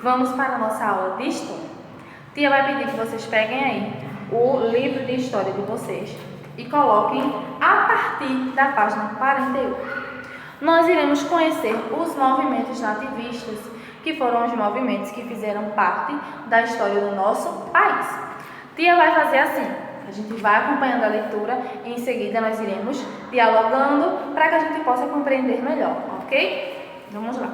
Vamos para a nossa aula de história. Tia vai pedir que vocês peguem aí o livro de história de vocês e coloquem a partir da página 48. Nós iremos conhecer os movimentos nativistas, que foram os movimentos que fizeram parte da história do nosso país. Tia vai fazer assim, a gente vai acompanhando a leitura e em seguida nós iremos dialogando para que a gente possa compreender melhor, ok? Vamos lá.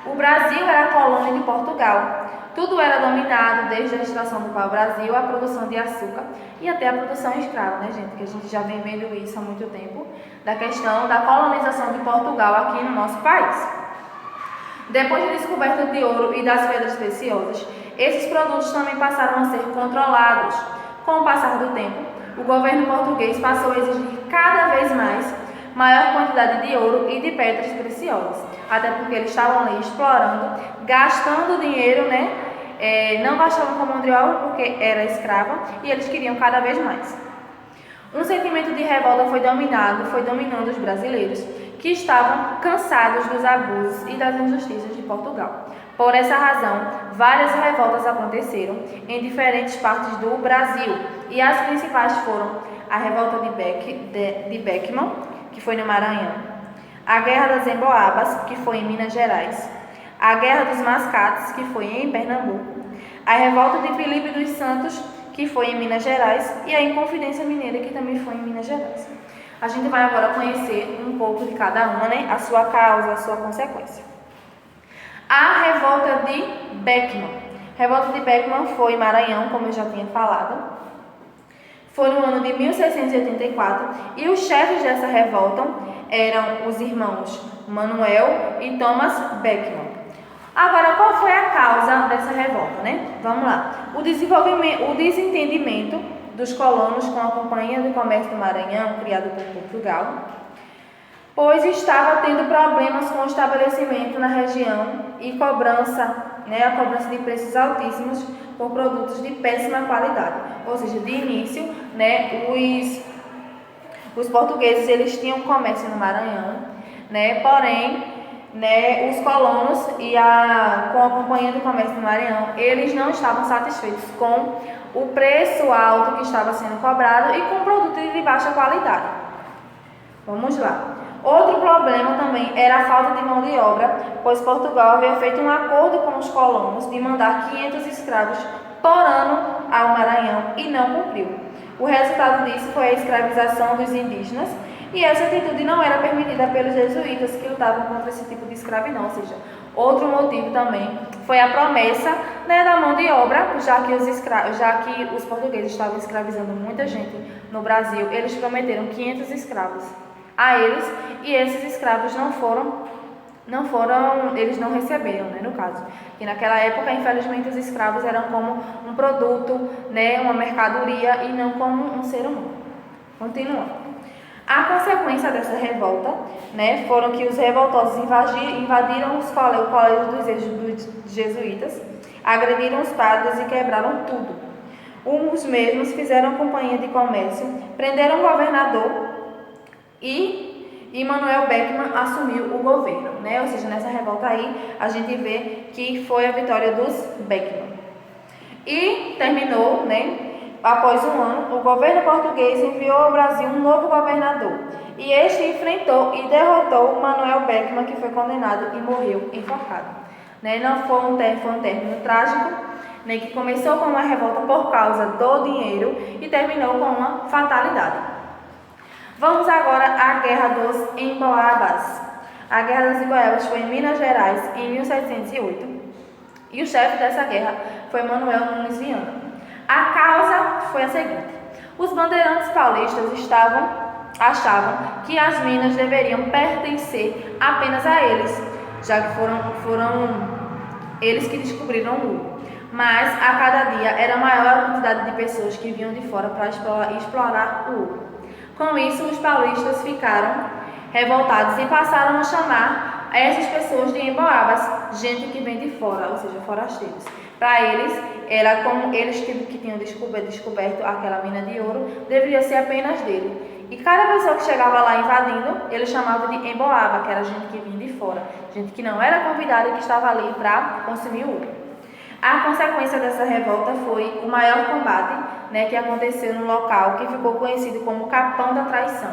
O Brasil era a colônia de Portugal. Tudo era dominado, desde a extração do pau-brasil, a produção de açúcar e até a produção escrava, né, gente? Que a gente já vem vendo isso há muito tempo, da questão da colonização de Portugal aqui no nosso país. Depois da descoberta de ouro e das pedras preciosas, esses produtos também passaram a ser controlados. Com o passar do tempo, o governo português passou a exigir cada vez maior quantidade de ouro e de pedras preciosas, até porque eles estavam ali explorando, gastando dinheiro, né? Não gastavam com mão de obra porque era escrava e eles queriam cada vez mais. Um sentimento de revolta foi dominando os brasileiros, que estavam cansados dos abusos e das injustiças de Portugal. Por essa razão, várias revoltas aconteceram em diferentes partes do Brasil, e as principais foram a revolta de Beckman, que foi no Maranhão, a Guerra das Emboabas, que foi em Minas Gerais, a Guerra dos Mascates, que foi em Pernambuco, a revolta de Filipe dos Santos, que foi em Minas Gerais, e a Inconfidência Mineira, que também foi em Minas Gerais. A gente vai agora conhecer um pouco de cada uma, né? A sua causa, a sua consequência. A revolta de Beckman. A revolta de Beckman foi em Maranhão, como eu já tinha falado. Foi no ano de 1684 e os chefes dessa revolta eram os irmãos Manuel e Thomas Beckman. Agora, qual foi a causa dessa revolta, né? Vamos lá. O desentendimento dos colonos com a Companhia do Comércio do Maranhão, criada por Portugal, pois estava tendo problemas com o estabelecimento na região e a cobrança de preços altíssimos por produtos de péssima qualidade. Ou seja, de início, né, os portugueses eles tinham comércio no Maranhão, né, porém, né, os colonos com a Companhia do Comércio do Maranhão, eles não estavam satisfeitos com o preço alto que estava sendo cobrado e com produtos de baixa qualidade. Vamos lá. Outro problema também era a falta de mão de obra, pois Portugal havia feito um acordo com os colonos de mandar 500 escravos por ano ao Maranhão e não cumpriu. O resultado disso foi a escravização dos indígenas, e essa atitude não era permitida pelos jesuítas, que lutavam contra esse tipo de escravidão. Ou seja, outro motivo também foi a promessa, né, da mão de obra, já que os portugueses estavam escravizando muita gente no Brasil, eles prometeram 500 escravos a eles, e esses escravos eles não receberam, né, no caso. E naquela época, infelizmente, os escravos eram como um produto, né, uma mercadoria e não como um ser humano. Continuando. A consequência dessa revolta, né, foram que os revoltosos invadiram o colégio dos jesuítas, agrediram os padres e quebraram tudo. Os mesmos fizeram companhia de comércio, prenderam o governador e Manuel Beckman assumiu o governo, né? Ou seja, nessa revolta aí a gente vê que foi a vitória dos Beckman. E terminou, né? Após um ano, o governo português enviou ao Brasil um novo governador, e este enfrentou e derrotou Manuel Beckman, que foi condenado e morreu enforcado. Né? Não foi um término trágico, né, que começou com uma revolta por causa do dinheiro e terminou com uma fatalidade. Vamos agora à Guerra dos Emboabas. A Guerra dos Emboabas foi em Minas Gerais em 1708, e o chefe dessa guerra foi Manuel Nunes Viana. A causa foi a seguinte: os bandeirantes paulistas achavam que as minas deveriam pertencer apenas a eles, já que foram eles que descobriram o ouro. Mas a cada dia era maior a quantidade de pessoas que vinham de fora para explorar o ouro. Com isso, os paulistas ficaram revoltados e passaram a chamar essas pessoas de emboabas, gente que vem de fora, ou seja, forasteiros. Para eles, era como eles que tinham descoberto aquela mina de ouro, deveria ser apenas dele. E cada pessoa que chegava lá invadindo, ele chamava de emboaba, que era gente que vinha de fora, gente que não era convidada e que estava ali para consumir o ouro. A consequência dessa revolta foi o maior combate, né, que aconteceu no local que ficou conhecido como Capão da Traição,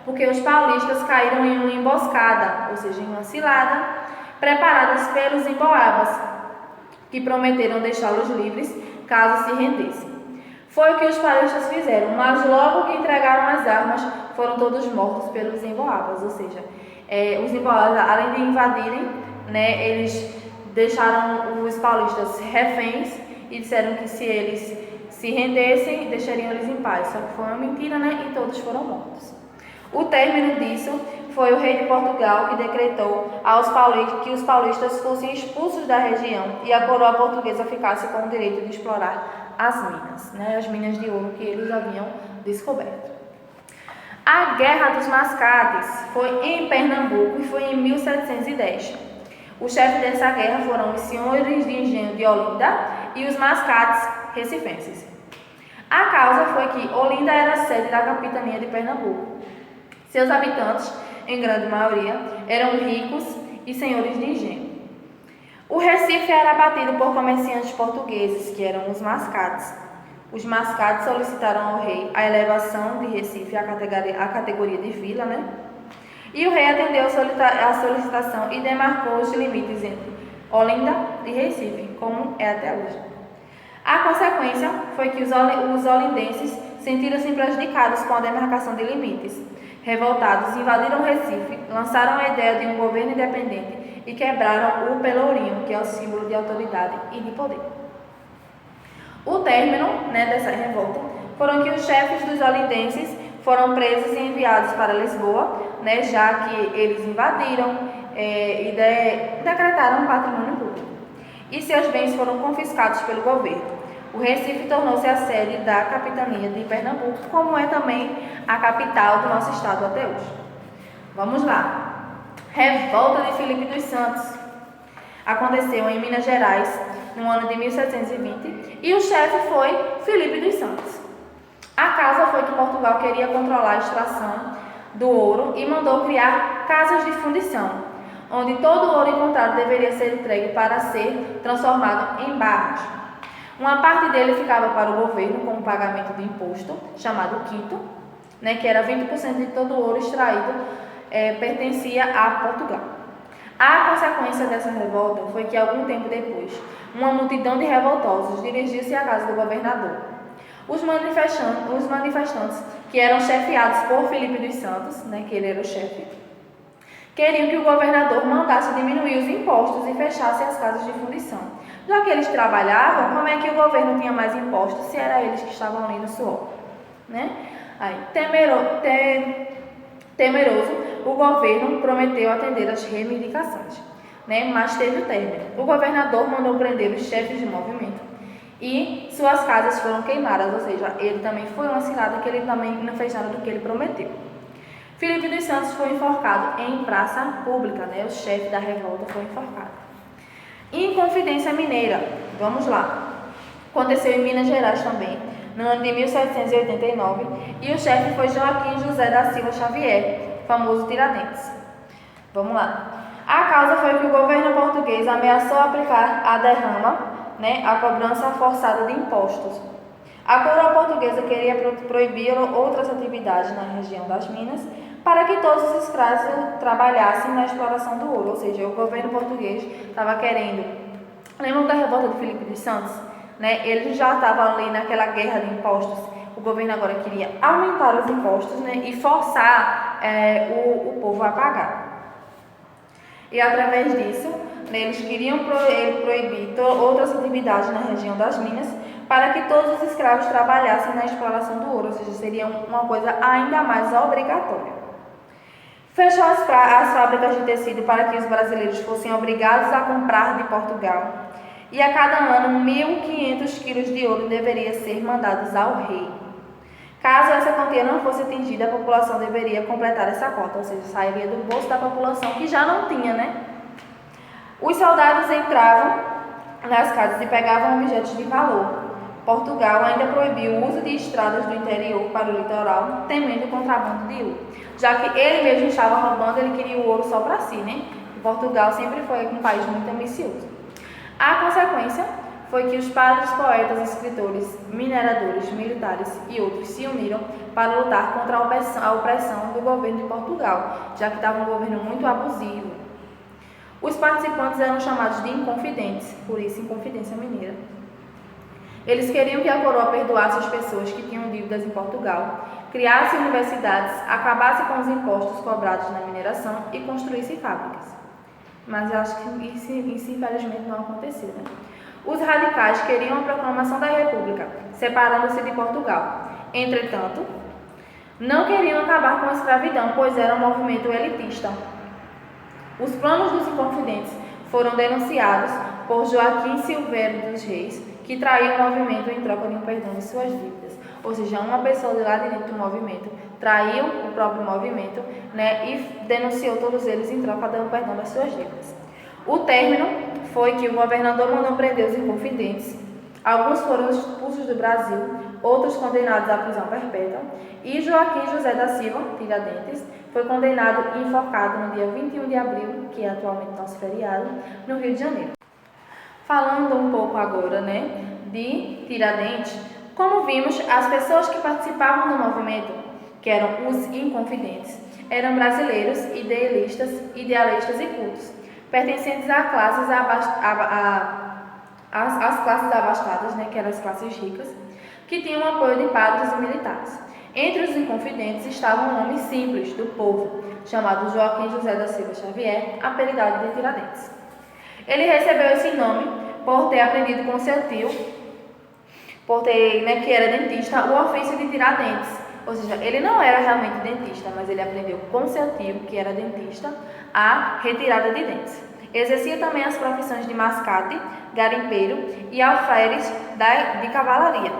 porque os paulistas caíram em uma emboscada, ou seja, em uma cilada, preparadas pelos emboabas, que prometeram deixá-los livres caso se rendessem. Foi o que os paulistas fizeram, mas logo que entregaram as armas, foram todos mortos pelos emboabas, ou seja, os emboabas, além de invadirem, né, eles deixaram os paulistas reféns e disseram que se eles se rendessem, deixariam eles em paz. Só que foi uma mentira, né? E todos foram mortos. O término disso foi o rei de Portugal que decretou que os paulistas fossem expulsos da região e a coroa portuguesa ficasse com o direito de explorar as minas, né? As minas de ouro que eles haviam descoberto. A Guerra dos Mascates foi em Pernambuco e foi em 1710. Os chefes dessa guerra foram os senhores de engenho de Olinda e os mascates recifenses. A causa foi que Olinda era a sede da capitania de Pernambuco. Seus habitantes, em grande maioria, eram ricos e senhores de engenho. O Recife era batido por comerciantes portugueses, que eram os mascates. Os mascates solicitaram ao rei a elevação de Recife à categoria de vila, né? E o rei atendeu a solicitação e demarcou os limites entre Olinda e Recife, como é até hoje. A consequência foi que os olindenses sentiram-se prejudicados com a demarcação de limites. Revoltados, invadiram Recife, lançaram a ideia de um governo independente e quebraram o pelourinho, que é o símbolo de autoridade e de poder. O término, né, dessa revolta foram que os chefes dos olindenses foram presos e enviados para Lisboa, né, já que eles invadiram e decretaram patrimônio público. E seus bens foram confiscados pelo governo. O Recife tornou-se a sede da capitania de Pernambuco, como é também a capital do nosso estado até hoje. Vamos lá. Revolta de Filipe dos Santos. Aconteceu em Minas Gerais, no ano de 1720, e o chefe foi Filipe dos Santos. A causa foi que Portugal queria controlar a extração do ouro e mandou criar casas de fundição, onde todo o ouro encontrado deveria ser entregue para ser transformado em barras. Uma parte dele ficava para o governo como pagamento de imposto, chamado quito, né, que era 20% de todo o ouro extraído, pertencia a Portugal. A consequência dessa revolta foi que, algum tempo depois, uma multidão de revoltosos dirigiu-se à casa do governador. Os manifestantes, que eram chefiados por Filipe dos Santos, né, que ele era o chefe, queriam que o governador mandasse diminuir os impostos e fechasse as casas de fundição. Já que eles trabalhavam, como é que o governo tinha mais impostos se era eles que estavam ali no suor? Né? Aí, temeroso, o governo prometeu atender às reivindicações, né, mas teve o término. O governador mandou prender os chefes de movimento e suas casas foram queimadas, ou seja, ele também foi uma cilada que ele também não fez nada do que ele prometeu. Filipe dos Santos foi enforcado em praça pública, né? O chefe da revolta foi enforcado. Inconfidência Mineira, vamos lá. Aconteceu em Minas Gerais também, no ano de 1789, e o chefe foi Joaquim José da Silva Xavier, famoso Tiradentes. Vamos lá. A causa foi que o governo português ameaçou aplicar a derrama, né, a cobrança forçada de impostos. A coroa portuguesa queria proibir outras atividades na região das Minas para que todos os escravos trabalhassem na exploração do ouro, ou seja, o governo português estava querendo. Lembram da revolta de Filipe dos Santos? Né? Eles já estavam ali naquela guerra de impostos. O governo agora queria aumentar os impostos, né, e forçar o povo a pagar. E através disso, né, eles queriam proibir outras atividades na região das Minas para que todos os escravos trabalhassem na exploração do ouro, ou seja, seria uma coisa ainda mais obrigatória. Fechou as fábricas de tecido para que os brasileiros fossem obrigados a comprar de Portugal. E a cada ano, 1.500 quilos de ouro deveria ser mandados ao rei. Caso essa quantia não fosse atingida, a população deveria completar essa cota, ou seja, sairia do bolso da população que já não tinha, né? Os soldados entravam nas casas e pegavam objetos de valor. Portugal ainda proibiu o uso de estradas do interior para o litoral, temendo o contrabando de ouro. Já que ele mesmo estava roubando, ele queria o ouro só para si, né? E Portugal sempre foi um país muito ambicioso. A consequência foi que os padres, poetas, escritores, mineradores, militares e outros se uniram para lutar contra a opressão do governo de Portugal, já que estava um governo muito abusivo. Os participantes eram chamados de inconfidentes, por isso Inconfidência Mineira. Eles queriam que a coroa perdoasse as pessoas que tinham dívidas em Portugal, criasse universidades, acabasse com os impostos cobrados na mineração e construísse fábricas. Mas eu acho que isso infelizmente não aconteceu, né? Os radicais queriam a proclamação da República, separando-se de Portugal. Entretanto, não queriam acabar com a escravidão, pois era um movimento elitista. Os planos dos Inconfidentes foram denunciados por Joaquim Silveira dos Reis, que traiu o movimento em troca de um perdão de suas dívidas. Ou seja, uma pessoa de lá de dentro do movimento traiu o próprio movimento, né, e denunciou todos eles em troca do perdão das suas dívidas. O término foi que o governador mandou prender os Inconfidentes. Alguns foram expulsos do Brasil, outros condenados à prisão perpétua, e Joaquim José da Silva, Tiradentes, foi condenado e enforcado no dia 21 de abril, que é atualmente nosso feriado, no Rio de Janeiro. Falando um pouco agora, né, de Tiradentes, como vimos, as pessoas que participavam do movimento, que eram os Inconfidentes, eram brasileiros, idealistas e cultos, pertencentes a classes as classes abastadas, né, que eram as classes ricas, que tinham o apoio de padres e militares. Entre os Inconfidentes estava um homem simples, do povo, chamado Joaquim José da Silva Xavier, apelidado de Tiradentes. Ele recebeu esse nome por ter aprendido com seu tio, que era dentista, o ofício de Tiradentes. Ou seja, ele não era realmente dentista, mas ele aprendeu com seu tio, que era dentista, a retirada de dentes. Exercia também as profissões de mascate, garimpeiro e alferes de cavalaria.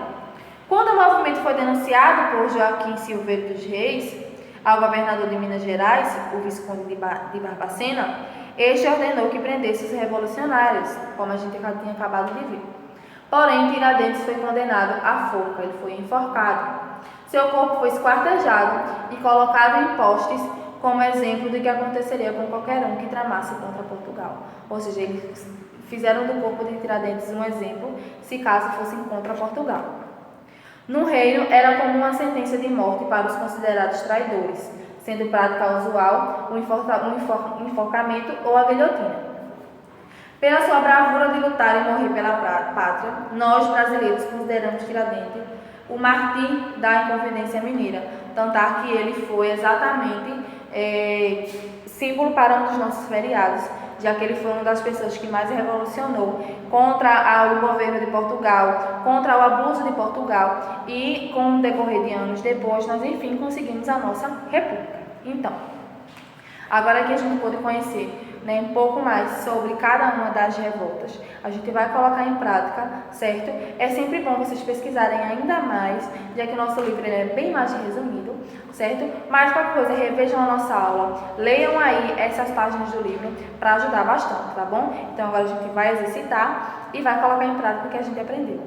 Quando o movimento foi denunciado por Joaquim Silveira dos Reis ao governador de Minas Gerais, o Visconde de Barbacena, este ordenou que prendesse os revolucionários, como a gente tinha acabado de ver. Porém, Tiradentes foi condenado à forca, ele foi enforcado. Seu corpo foi esquartejado e colocado em postes como exemplo do que aconteceria com qualquer um que tramasse contra Portugal. Ou seja, eles fizeram do corpo de Tiradentes um exemplo, se caso fossem contra Portugal. No reino, era comum a sentença de morte para os considerados traidores, sendo prática usual o enforcamento ou a guilhotina. Pela sua bravura de lutar e morrer pela pátria, nós, brasileiros, consideramos Tiradentes o mártir da Inconfidência Mineira, tanto que ele foi exatamente símbolo para um dos nossos feriados, já que ele foi uma das pessoas que mais revolucionou contra o governo de Portugal, contra o abuso de Portugal, e com o decorrer de anos depois, nós enfim conseguimos a nossa república. Então, agora que a gente pôde conhecer, né, um pouco mais sobre cada uma das revoltas, a gente vai colocar em prática, certo? É sempre bom vocês pesquisarem ainda mais, já que o nosso livro é bem mais resumido, certo? Mas qualquer coisa, revejam a nossa aula, leiam aí essas páginas do livro para ajudar bastante, tá bom? Então agora a gente vai exercitar e vai colocar em prática o que a gente aprendeu.